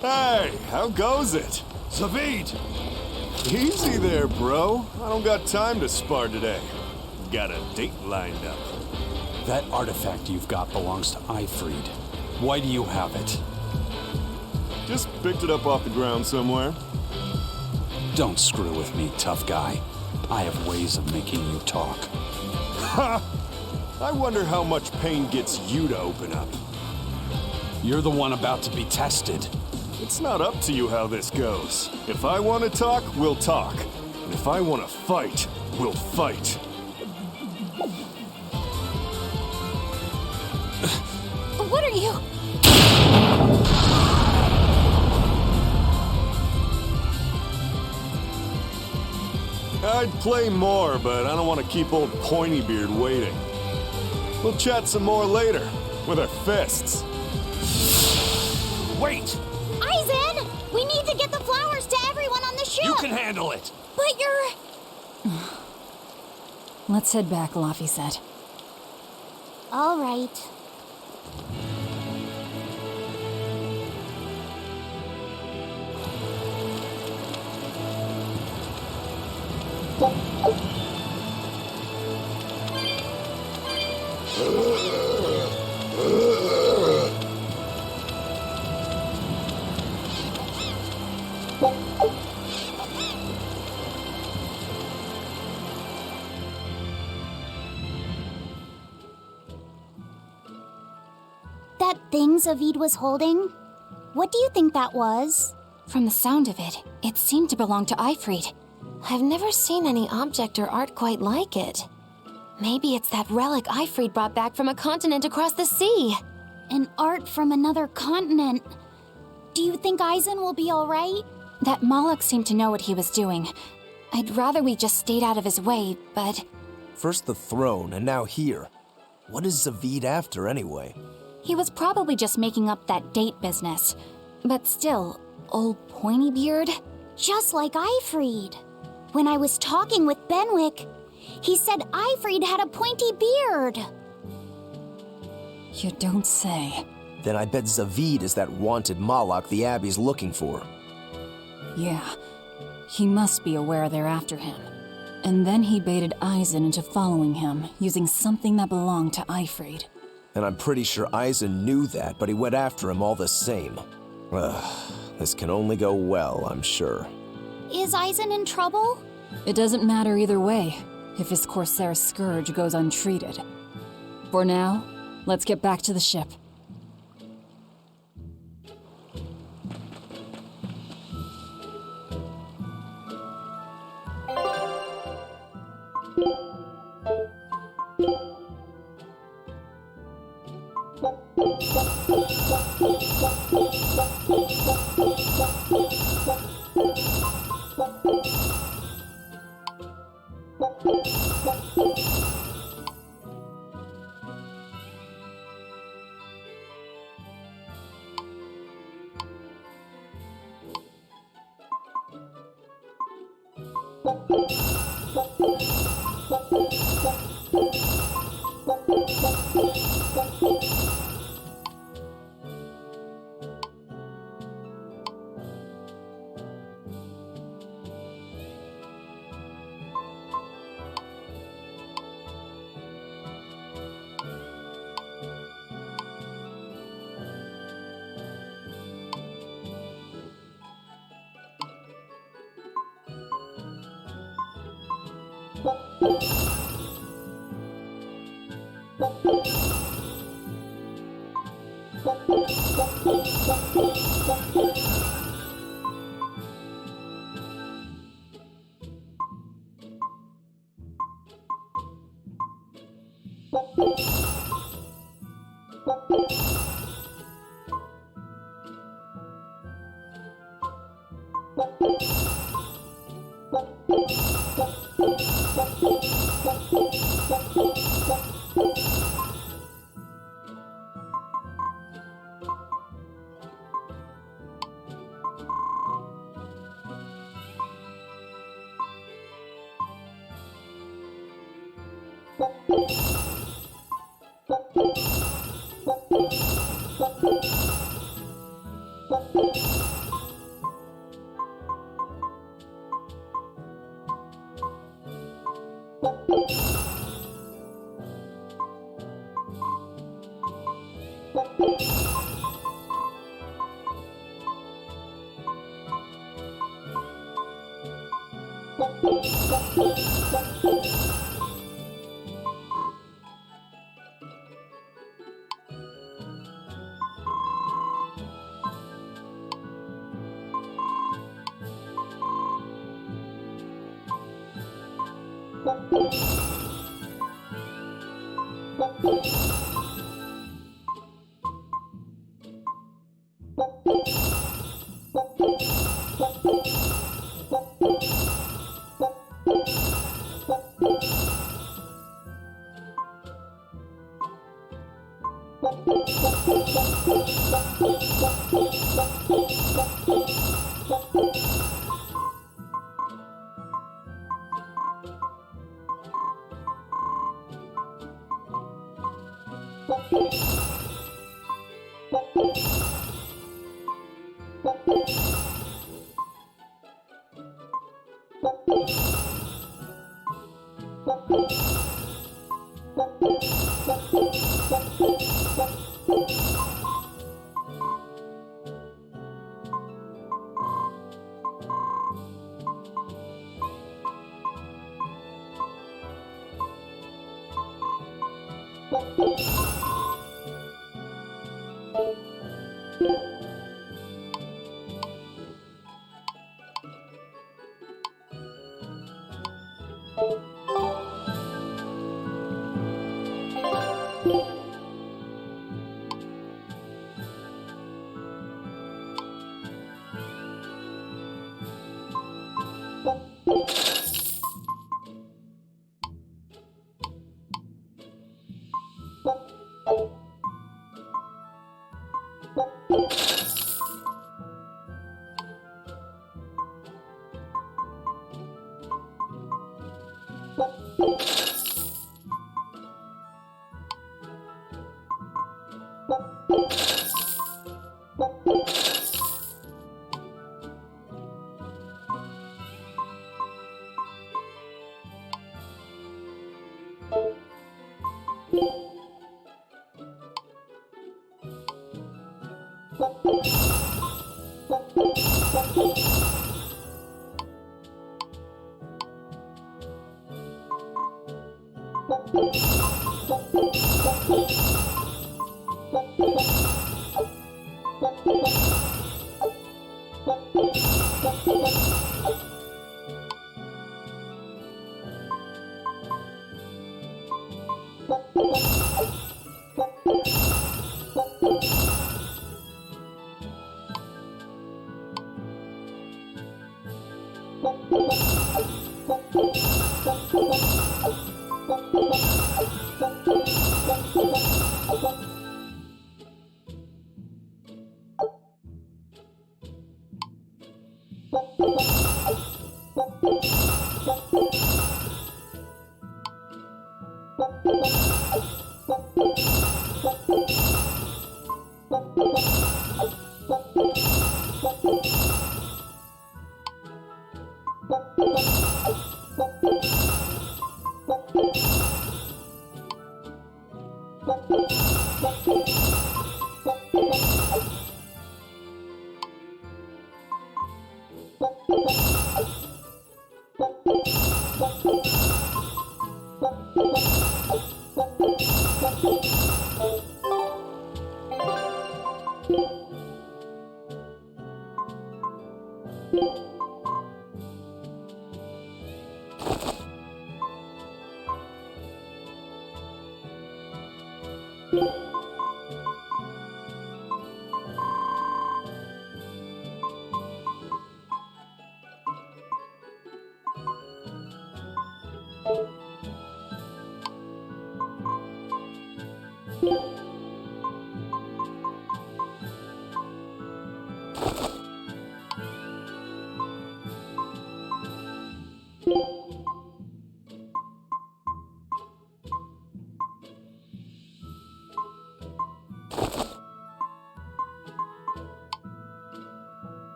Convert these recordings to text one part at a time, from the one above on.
Hey, how goes it? Zavid! Easy there, bro. I don't got time to spar today. Got a date lined up. That artifact you've got belongs to Ifried. Why do you have it? Just picked it up off the ground somewhere. Don't screw with me, tough guy. I have ways of making you talk. Ha! I wonder how much pain gets you to open up. You're the one about to be tested. It's not up to you how this goes. If I want to talk, we'll talk. And if I want to fight, we'll fight. What are you? I'd play more, but I don't want to keep old Pointybeard waiting. We'll chat some more later, with our fists. Wait! Aizen! We need to get the flowers to everyone on the ship! You can handle it! But you're... Let's head back, Laffy said. All right. That thing Zavid was holding? What do you think that was? From the sound of it, it seemed to belong to Ifried. I've never seen any object or art quite like it. Maybe it's that relic Ifried brought back from a continent across the sea. An art from another continent. Do you think Aizen will be all right? That Moloch seemed to know what he was doing. I'd rather we just stayed out of his way, but... First the throne, and now here. What is Zavid after, anyway? He was probably just making up that date business. But still, old Pointybeard? Just like Ifried. When I was talking with Benwick, he said Ifried had a pointy beard. You don't say. Then I bet Zavid is that wanted Moloch the Abbey's looking for. Yeah, he must be aware they're after him. And then he baited Aizen into following him, using something that belonged to Ifried. And I'm pretty sure Aizen knew that, but he went after him all the same. This can only go well, I'm sure. Is Aizen in trouble? It doesn't matter either way, if his Corsair scourge goes untreated. For now, let's get back to the ship.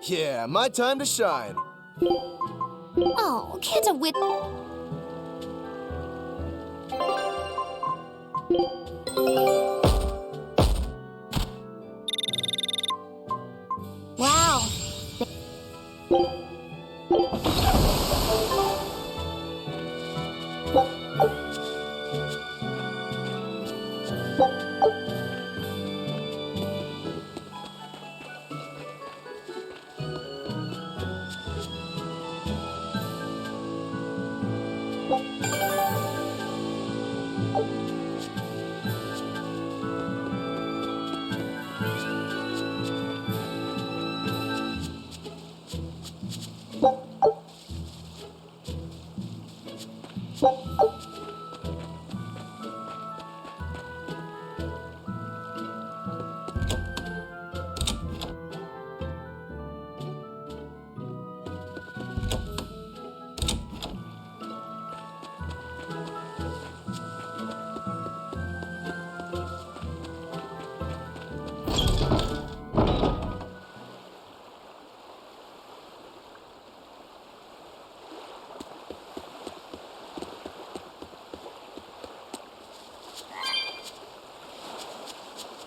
Yeah, my time to shine. Oh, can't a wit... Wow.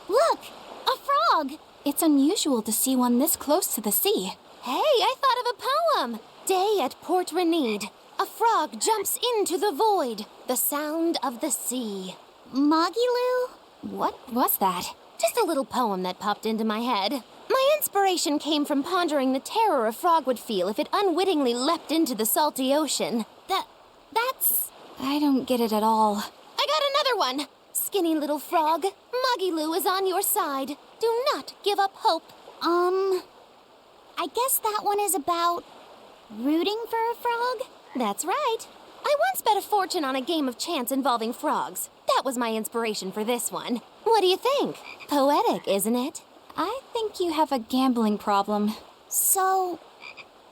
Look! A frog! It's unusual to see one this close to the sea. Hey, I thought of a poem! Day at Port Renede. A frog jumps into the void. The sound of the sea. Moggy What was that? Just a little poem that popped into my head. My inspiration came from pondering the terror a frog would feel if it unwittingly leapt into the salty ocean. That's... I don't get it at all. I got another one! Skinny little frog, Muggy Lou is on your side. Do not give up hope. I guess that one is about rooting for a frog? That's right. I once bet a fortune on a game of chance involving frogs. That was my inspiration for this one. What do you think? Poetic, isn't it? I think you have a gambling problem. So,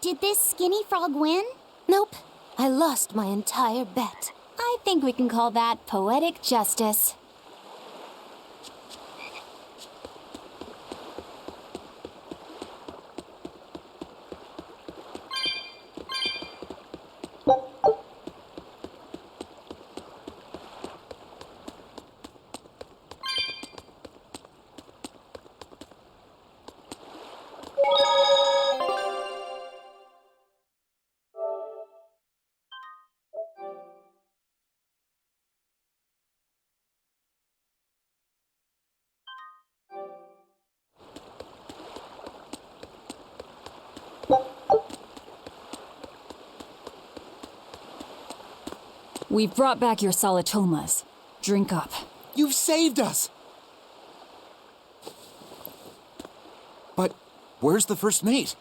did this skinny frog win? Nope. I lost my entire bet. I think we can call that poetic justice. We've brought back your solitomas. Drink up. You've saved us! But where's the first mate?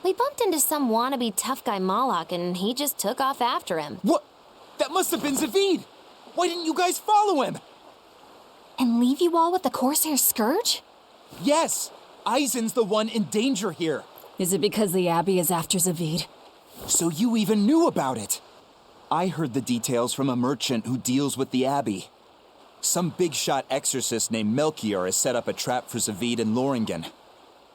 We bumped into some wannabe tough guy Moloch, and he just took off after him. What? That must have been Zavid! Why didn't you guys follow him? And leave you all with the Corsair Scourge? Yes! Eisen's the one in danger here. Is it because the Abbey is after Zavid? So you even knew about it? I heard the details from a merchant who deals with the Abbey. Some big-shot exorcist named Melchior has set up a trap for Zavid and Loringen.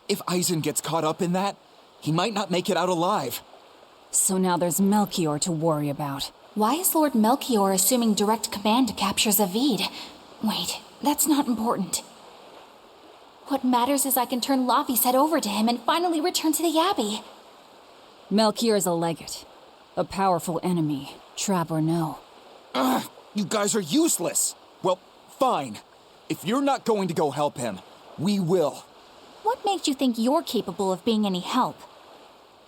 If Eisen gets caught up in that, he might not make it out alive. So now there's Melchior to worry about. Why is Lord Melchior assuming direct command to capture Zavid? Wait, that's not important. What matters is I can turn Lavi's head over to him and finally return to the Abbey. Melchior is a legate. A powerful enemy, trap or no. Ugh, you guys are useless! Well, fine. If you're not going to go help him, we will. What makes you think you're capable of being any help?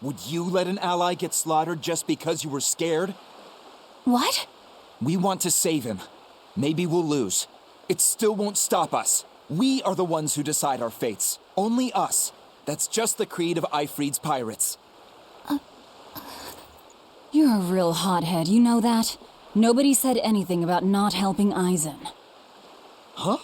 Would you let an ally get slaughtered just because you were scared? What? We want to save him. Maybe we'll lose. It still won't stop us. We are the ones who decide our fates. Only us. That's just the creed of Eifried's pirates. You're a real hothead, you know that? Nobody said anything about not helping Eisen. Huh?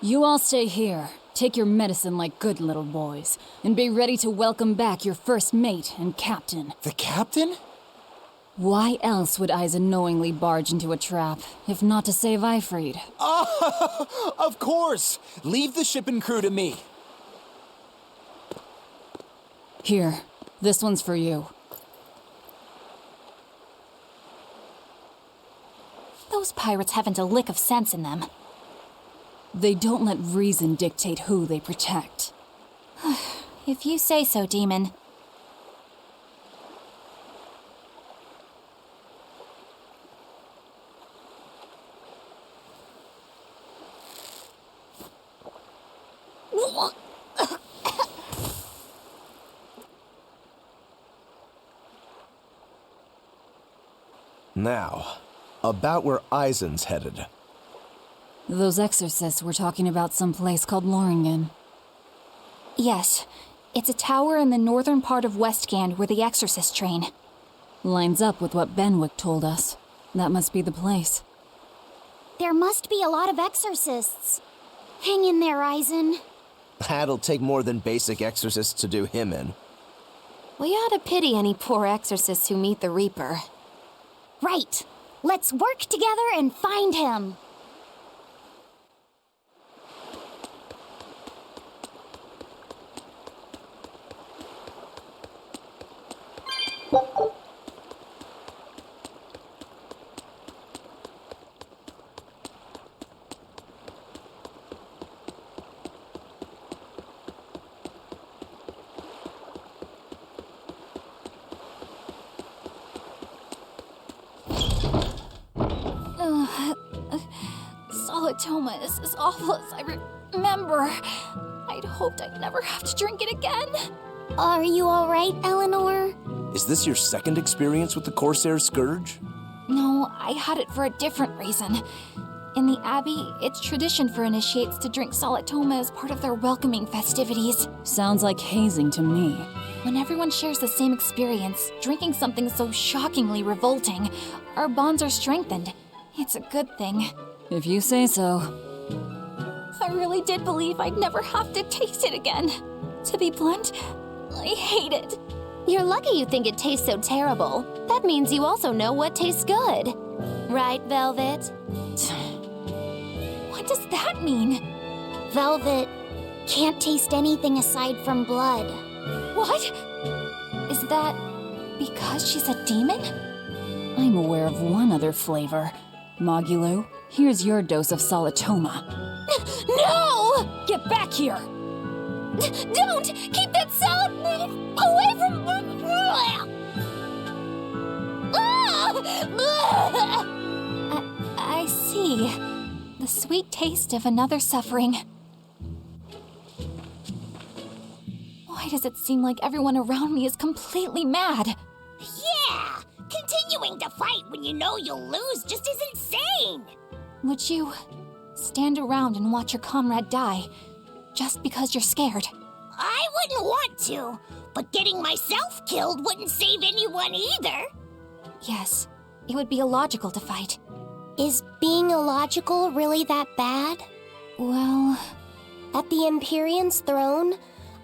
You all stay here, take your medicine like good little boys, and be ready to welcome back your first mate and captain. The captain? Why else would Eisen knowingly barge into a trap, if not to save Eifried? Oh, of course! Leave the ship and crew to me. Here, this one's for you. Those pirates haven't a lick of sense in them. They don't let reason dictate who they protect. If you say so, Demon. Now, about where Eisen's headed. Those exorcists were talking about some place called Loringen. Yes, it's a tower in the northern part of Westgand where the exorcists train. Lines up with what Benwick told us. That must be the place. There must be a lot of exorcists. Hang in there, Eisen. That'll take more than basic exorcists to do him in. We ought to pity any poor exorcists who meet the Reaper. Right. Let's work together and find him. Solitoma is as awful as I remember. I'd hoped I'd never have to drink it again. Are you all right, Eleanor? Is this your second experience with the Corsair Scourge? No, I had it for a different reason. In the Abbey, it's tradition for initiates to drink Solitoma as part of their welcoming festivities. Sounds like hazing to me. When everyone shares the same experience, drinking something so shockingly revolting, our bonds are strengthened. It's a good thing. If you say so. I really did believe I'd never have to taste it again. To be blunt, I hate it. You're lucky you think it tastes so terrible. That means you also know what tastes good. Right, Velvet? What does that mean? Velvet can't taste anything aside from blood. What? Is that because she's a demon? I'm aware of one other flavor. Mogulu, here's your dose of Solitoma. No! Get back here! Don't! Keep that salad away from I see. The sweet taste of another suffering. Why does it seem like everyone around me is completely mad? Yeah! Continuing to fight when you know you'll lose just is insane! Would you stand around and watch your comrade die just because you're scared? I wouldn't want to, but getting myself killed wouldn't save anyone either. Yes, it would be illogical to fight. Is being illogical really that bad? Well, At the Empyrean's throne,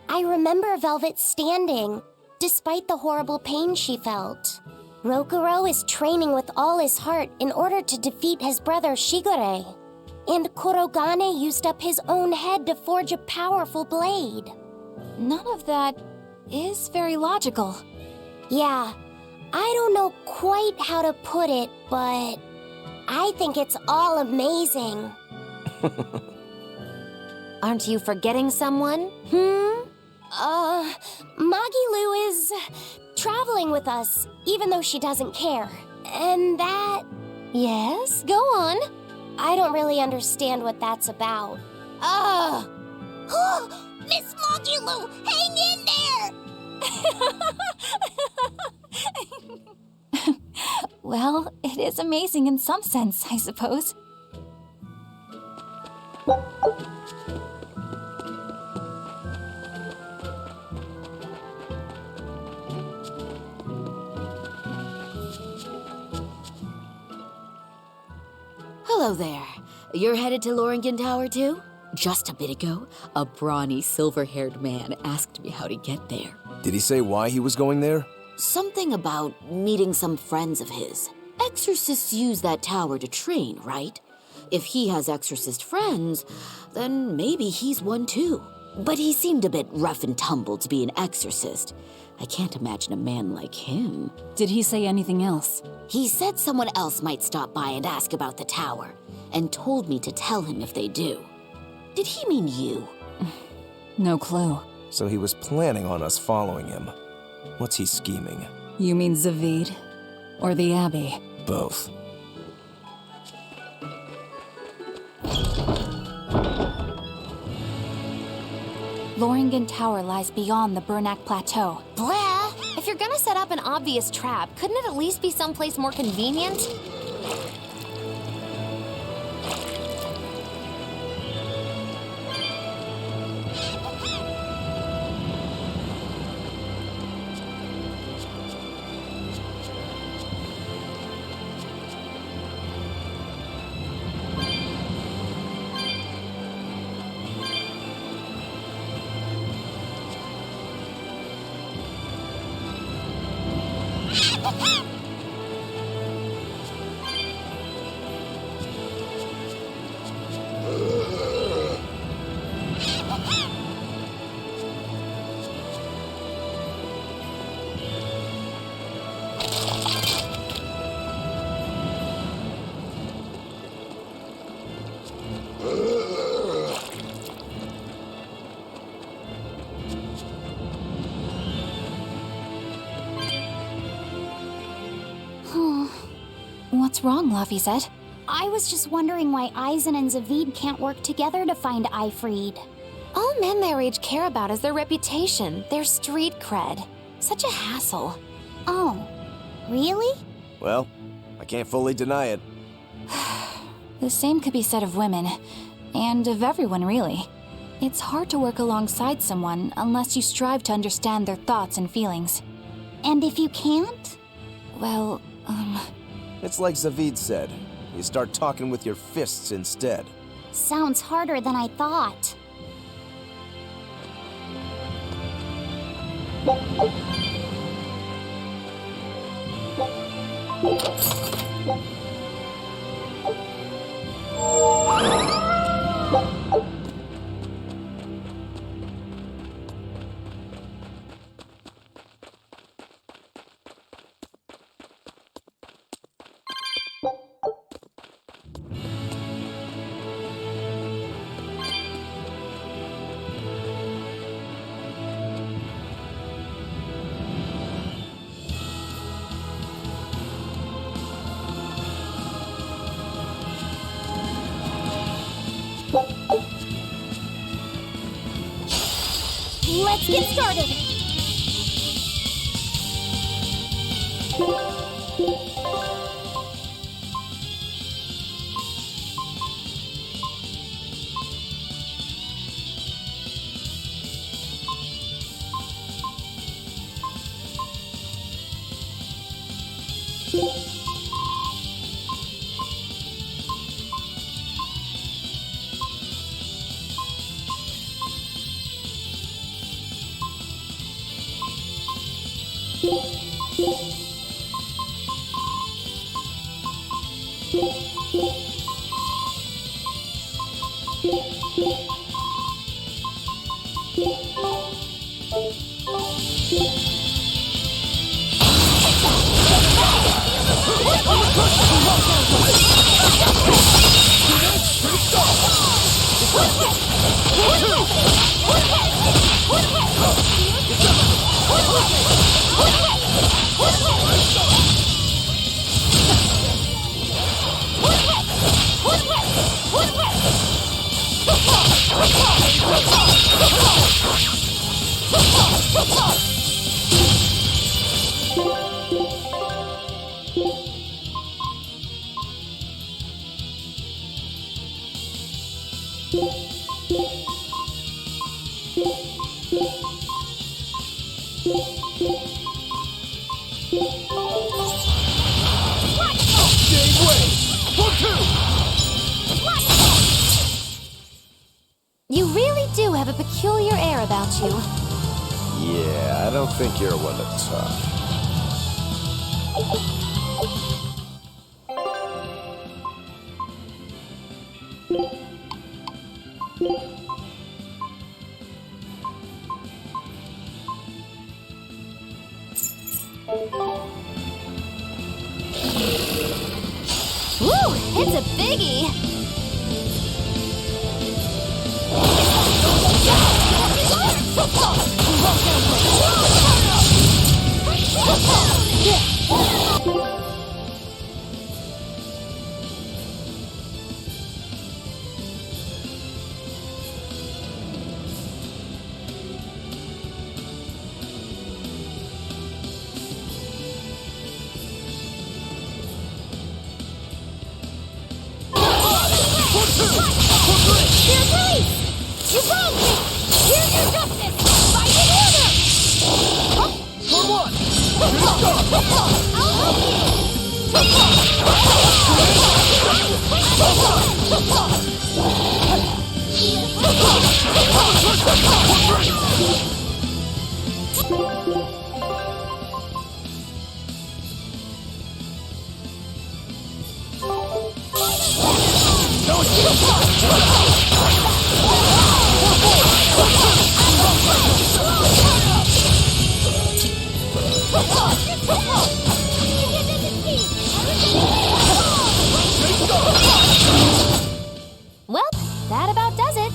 I remember Velvet standing, despite the horrible pain she felt. Rokuro is training with all his heart in order to defeat his brother Shigure. And Kurogane used up his own head to forge a powerful blade. none of that is very logical. Yeah, I don't know quite how to put it, but I think it's all amazing. Aren't you forgetting someone? Magilu is traveling with us, even though she doesn't care. And that... Yes, go on. I don't really understand what that's about. Miss Mogulu, hang in there! Well, it is amazing in some sense, I suppose. Hello there. You're headed to Loringen Tower too? Just a bit ago, a brawny, silver-haired man asked me how to get there. Did he say why he was going there? Something about meeting some friends of his. Exorcists use that tower to train, right? If he has exorcist friends, then maybe he's one too. But he seemed a bit rough and tumble to be an exorcist. I can't imagine a man like him. Did he say anything else? He said someone else might stop by and ask about the tower, and told me to tell him if they do. Did he mean you? No clue. So he was planning on us following him. What's he scheming? You mean Zavid? Or the Abbey? Both. Loringen Tower lies beyond the Bernac Plateau. Blah! If you're gonna set up an obvious trap, couldn't it at least be someplace more convenient? What's wrong, Lafayette? I was just wondering why Eisen and Zavid can't work together to find Eifried. All men their age care about is their reputation, their street cred. Such a hassle. Oh, really? Well, I can't fully deny it. The same could be said of women, and of everyone, really. It's hard to work alongside someone unless you strive to understand their thoughts and feelings. And if you can't? Well, It's like Zavid said. You start talking with your fists instead. Sounds harder than I thought. Let's get started! about you. Yeah, I don't think you're one to talk. Woo! It's a biggie! Here's release! You wronged me! Here's your justice! Fight in order! For what? I'll help Well, that about does it.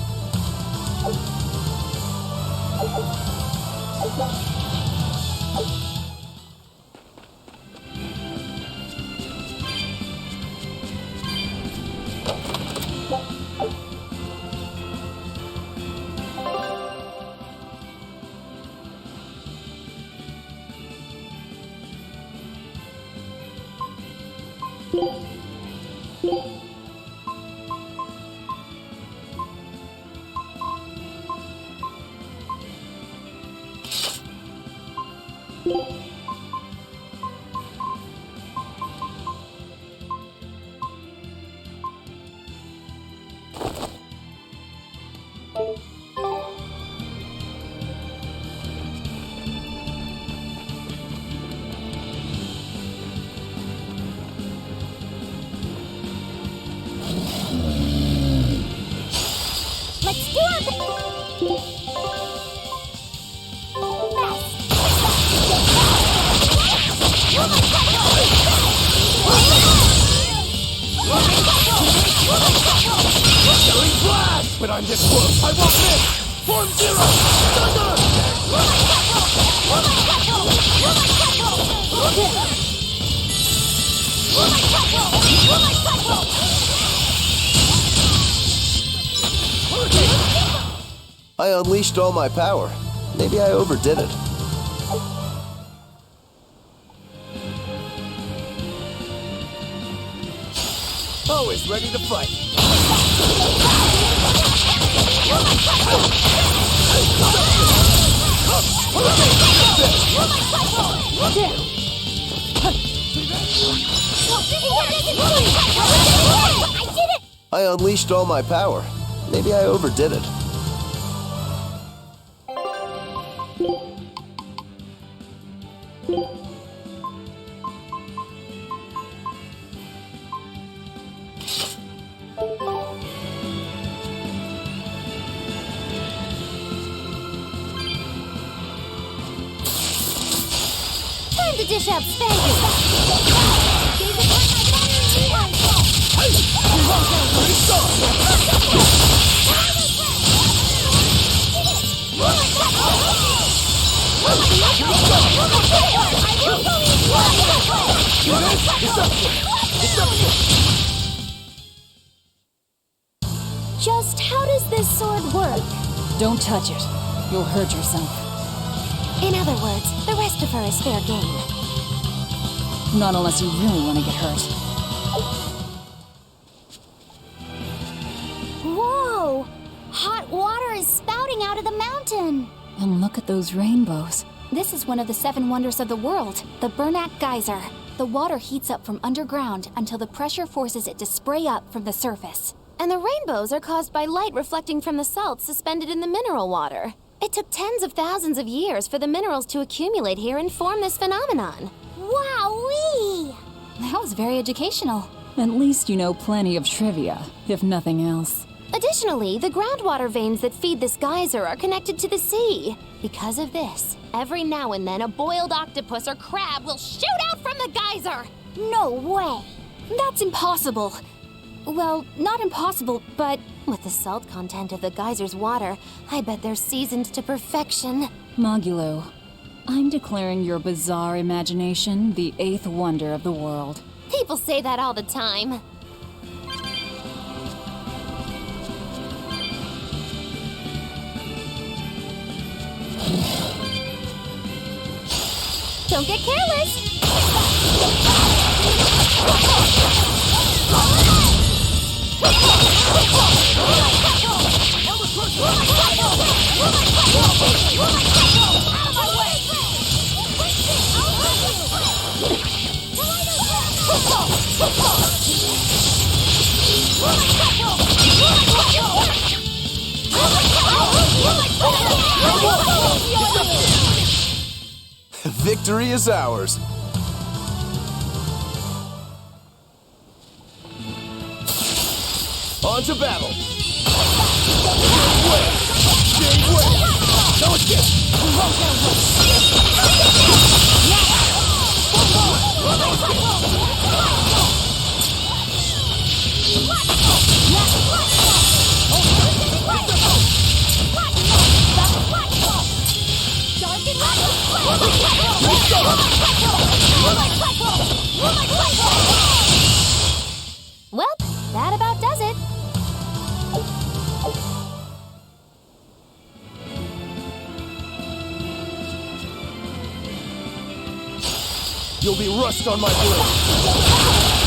Let's do our Going flash! But I'm this close, I won't miss! Form zero! Thunder! I unleashed all my power. Maybe I overdid it. Always ready to fight. I unleashed all my power. Maybe I overdid it. Time to dish out spankers! Just how does this sword work? Don't touch it. You'll hurt yourself. In other words, the rest of her is fair game. Not unless you really want to get hurt. Whoa! Hot water is spouting out of the mountain. And look at those rainbows. This is one of the 7 wonders of the world, the Bernak Geyser. The water heats up from underground until the pressure forces it to spray up from the surface. And the rainbows are caused by light reflecting from the salts suspended in the mineral water. It took tens of thousands of years for the minerals to accumulate here and form this phenomenon. Wowee! That was very educational. At least you know plenty of trivia, if nothing else. Additionally, the groundwater veins that feed this geyser are connected to the sea. Because of this, every now and then a boiled octopus or crab will shoot out from the geyser! No way! That's impossible. Well, not impossible, but with the salt content of the geyser's water, I bet they're seasoned to perfection. Magulu, I'm declaring your bizarre imagination the 8th wonder of the world. People say that all the time. Don't get careless! Victory is ours. On to battle. Jade way. No escape. Well, that about does it. You'll be rust on my blade.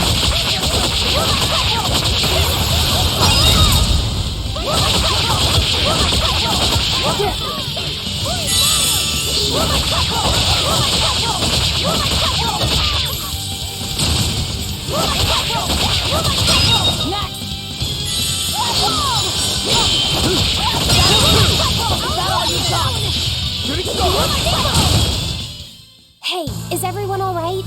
Hey, is everyone all right?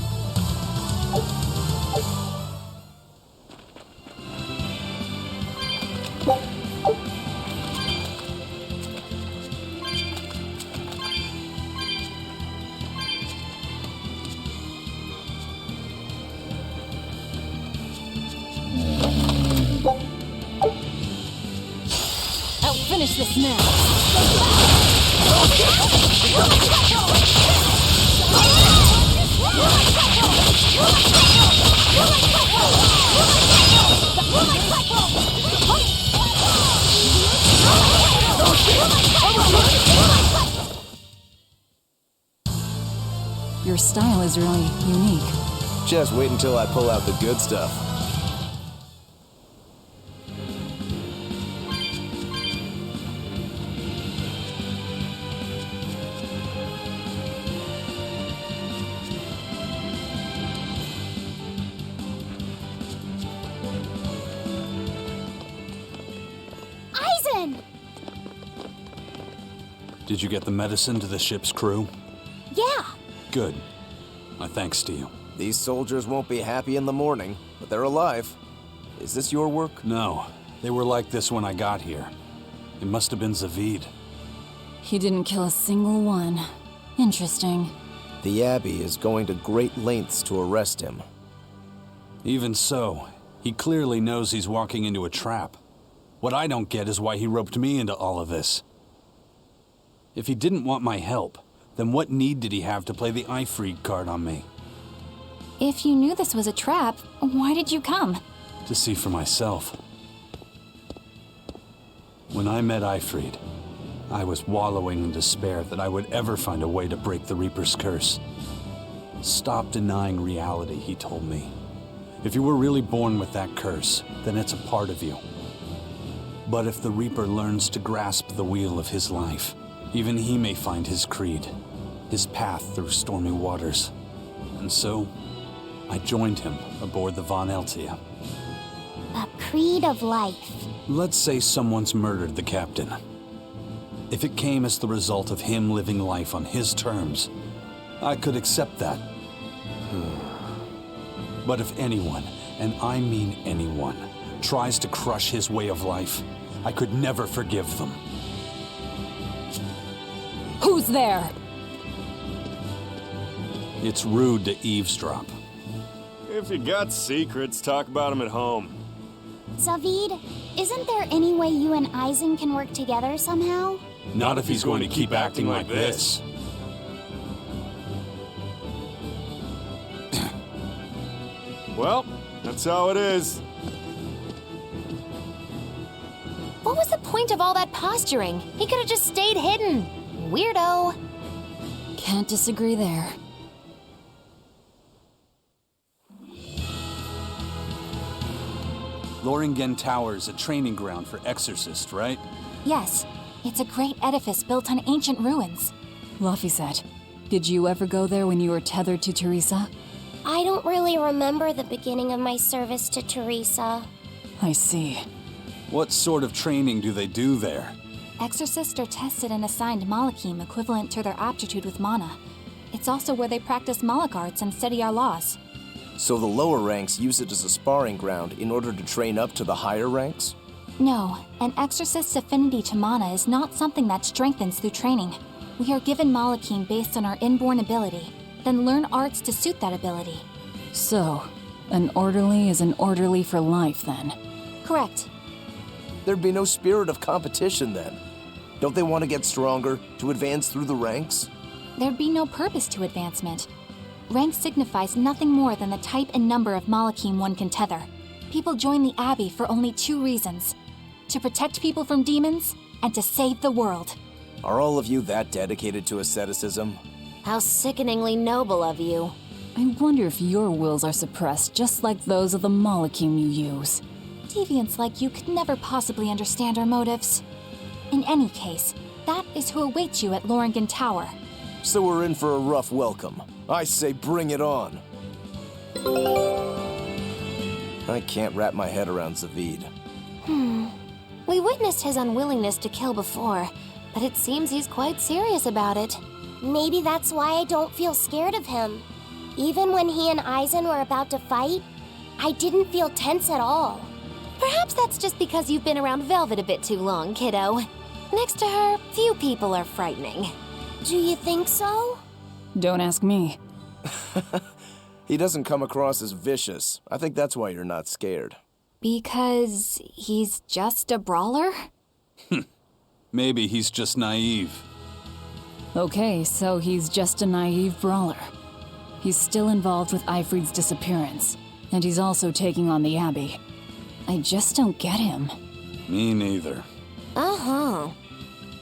I'll finish this now. Your style is really unique. Just wait until I pull out the good stuff. Aizen! Did you get the medicine to the ship's crew? Yeah, Good. My thanks to you. These soldiers won't be happy in the morning, but they're alive. Is this your work? No, they were like this when I got here. It must have been Zavid. He didn't kill a single one. Interesting. The Abbey is going to great lengths to arrest him. Even so, he clearly knows he's walking into a trap. What I don't get is why he roped me into all of this. If he didn't want my help, then what need did he have to play the Ifreed card on me? If you knew this was a trap, why did you come? To see for myself. When I met Ifreed, I was wallowing in despair that I would ever find a way to break the Reaper's curse. Stop denying reality, he told me. If you were really born with that curse, then it's a part of you. But if the Reaper learns to grasp the wheel of his life, even he may find his creed, his path through stormy waters. And so, I joined him aboard the Von Eltia. a creed of life. Let's say someone's murdered the captain. If it came as the result of him living life on his terms, I could accept that. But if anyone, and I mean anyone, tries to crush his way of life, I could never forgive them. Who's there? It's rude to eavesdrop. If you got secrets, talk about them at home. Zavid, isn't there any way you and Eisen can work together somehow? Not if he's going to keep acting like this. Well, that's how it is. What was the point of all that posturing? He could have just stayed hidden. Weirdo. Can't disagree there. Loringen Tower is a training ground for exorcists, right? Yes, it's a great edifice built on ancient ruins. Laphicet, did you ever go there when you were tethered to Teresa? I don't really remember the beginning of my service to Teresa. I see. What sort of training do they do there? Exorcists are tested and assigned Malachim equivalent to their aptitude with mana. It's also where they practice Malach arts and study our laws. So the lower ranks use it as a sparring ground in order to train up to the higher ranks? No, an exorcist's affinity to mana is not something that strengthens through training. We are given Malachim based on our inborn ability, then learn arts to suit that ability. So, an orderly is an orderly for life, then? Correct. There'd be no spirit of competition then. Don't they want to get stronger, to advance through the ranks? There'd be no purpose to advancement. Rank signifies nothing more than the type and number of Malachim one can tether. People join the Abbey for only 2 reasons: to protect people from demons, and to save the world. Are all of you that dedicated to asceticism? How sickeningly noble of you. I wonder if your wills are suppressed just like those of the Malachim you use. Deviants like you could never possibly understand our motives. In any case, that is who awaits you at Loringen Tower. So we're in for a rough welcome. I say bring it on. I can't wrap my head around Zavid. We witnessed his unwillingness to kill before, but it seems he's quite serious about it. Maybe that's why I don't feel scared of him. Even when he and Eisen were about to fight, I didn't feel tense at all. Perhaps that's just because you've been around Velvet a bit too long, kiddo. Next to her, few people are frightening. Do you think so? Don't ask me. He doesn't come across as vicious. I think that's why you're not scared. Because he's just a brawler? Maybe he's just naive. Okay, so he's just a naive brawler. He's still involved with Eifried's disappearance, and he's also taking on the Abbey. I just don't get him. Me neither. Uh-huh.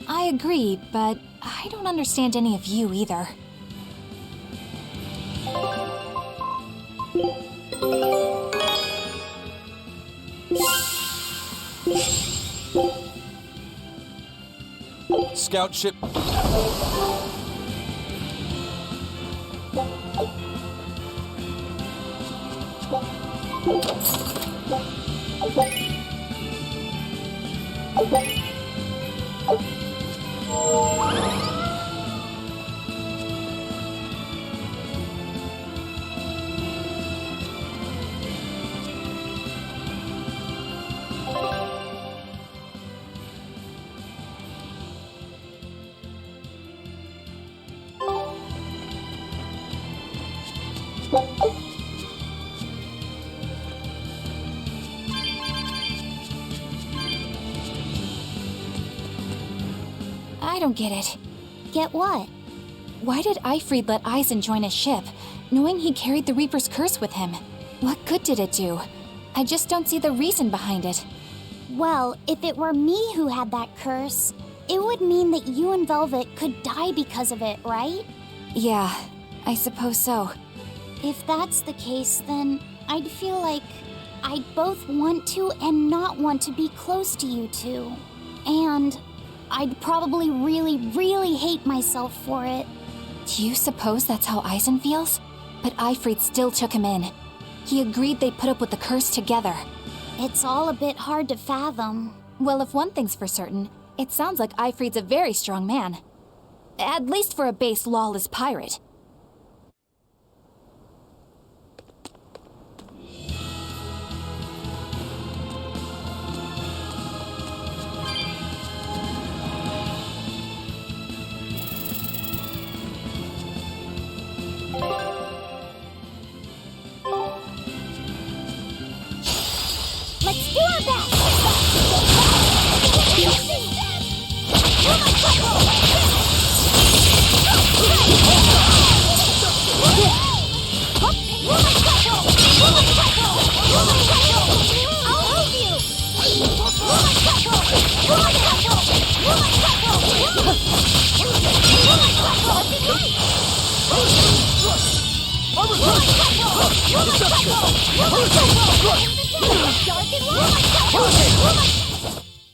I agree, but I don't understand any of you either. Scout ship. I don't get it. Get what? Why did Eifried let Eisen join his ship, knowing he carried the Reaper's curse with him? What good did it do? I just don't see the reason behind it. Well, if it were me who had that curse, it would mean that you and Velvet could die because of it, right? Yeah, I suppose so. If that's the case, then I'd feel like I'd both want to and not want to be close to you two. And I'd probably really hate myself for it. Do you suppose that's how Eisen feels? But Eifried still took him in. He agreed they'd put up with the curse together. It's all a bit hard to fathom. Well, if one thing's for certain, It sounds like Ifrit's a very strong man. At least for a base lawless pirate. Let's do our best!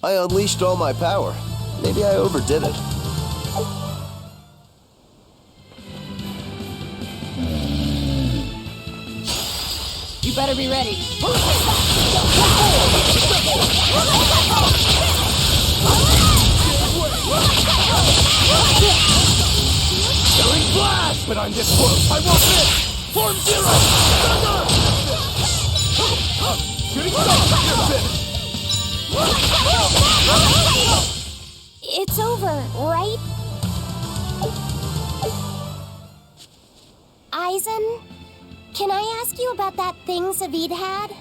I unleashed all my power. Maybe I overdid it. You better be ready. Killing blast! But I'm this close! I won't miss! Form zero! Thunder! Shooting star! You're finished! It's over, right? Eisen, can I ask you about that thing Zavid had?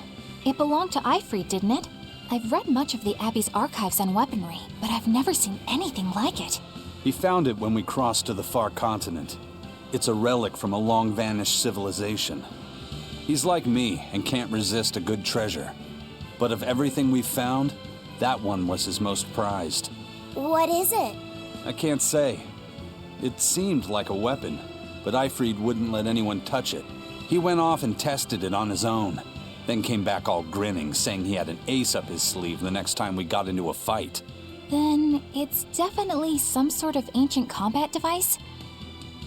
It belonged to Ifrit, didn't it? I've read much of the Abbey's archives on weaponry, but I've never seen anything like it. He found it when we crossed to the far continent. It's a relic from a long-vanished civilization. He's like me and can't resist a good treasure. But of everything we've found, that one was his most prized. What is it? I can't say. It seemed like a weapon, but Ifrit wouldn't let anyone touch it. He went off and tested it on his own, then came back all grinning, saying he had an ace up his sleeve the next time we got into a fight. Then it's definitely some sort of ancient combat device?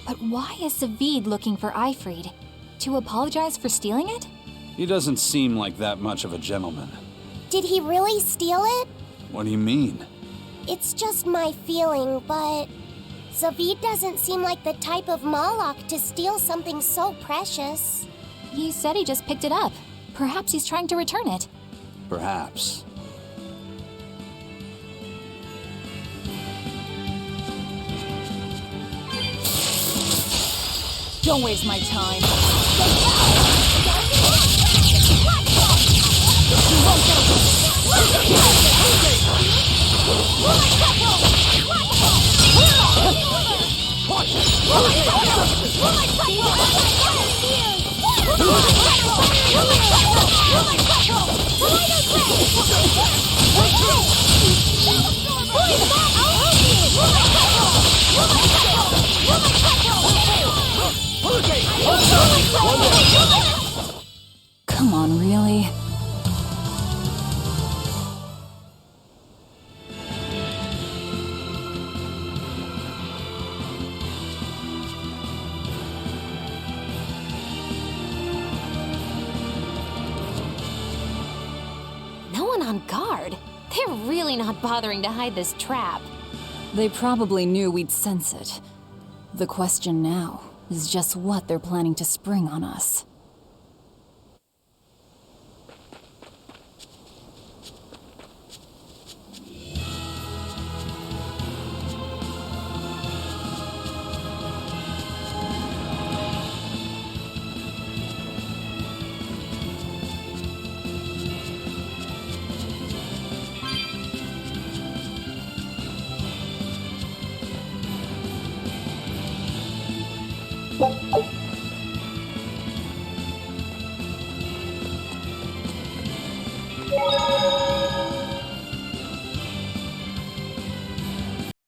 But why is Zavid looking for Ifrit? To apologize for stealing it? He doesn't seem like that much of a gentleman. Did he really steal it? What do you mean? It's just my feeling, but Zavid doesn't seem like the type of Moloch to steal something so precious. He said he just picked it up. Perhaps he's trying to return it. Perhaps. Don't waste my time. Come on, really? No one on guard. They're really not bothering to hide this trap. They probably knew we'd sense it. The question now is just what they're planning to spring on us.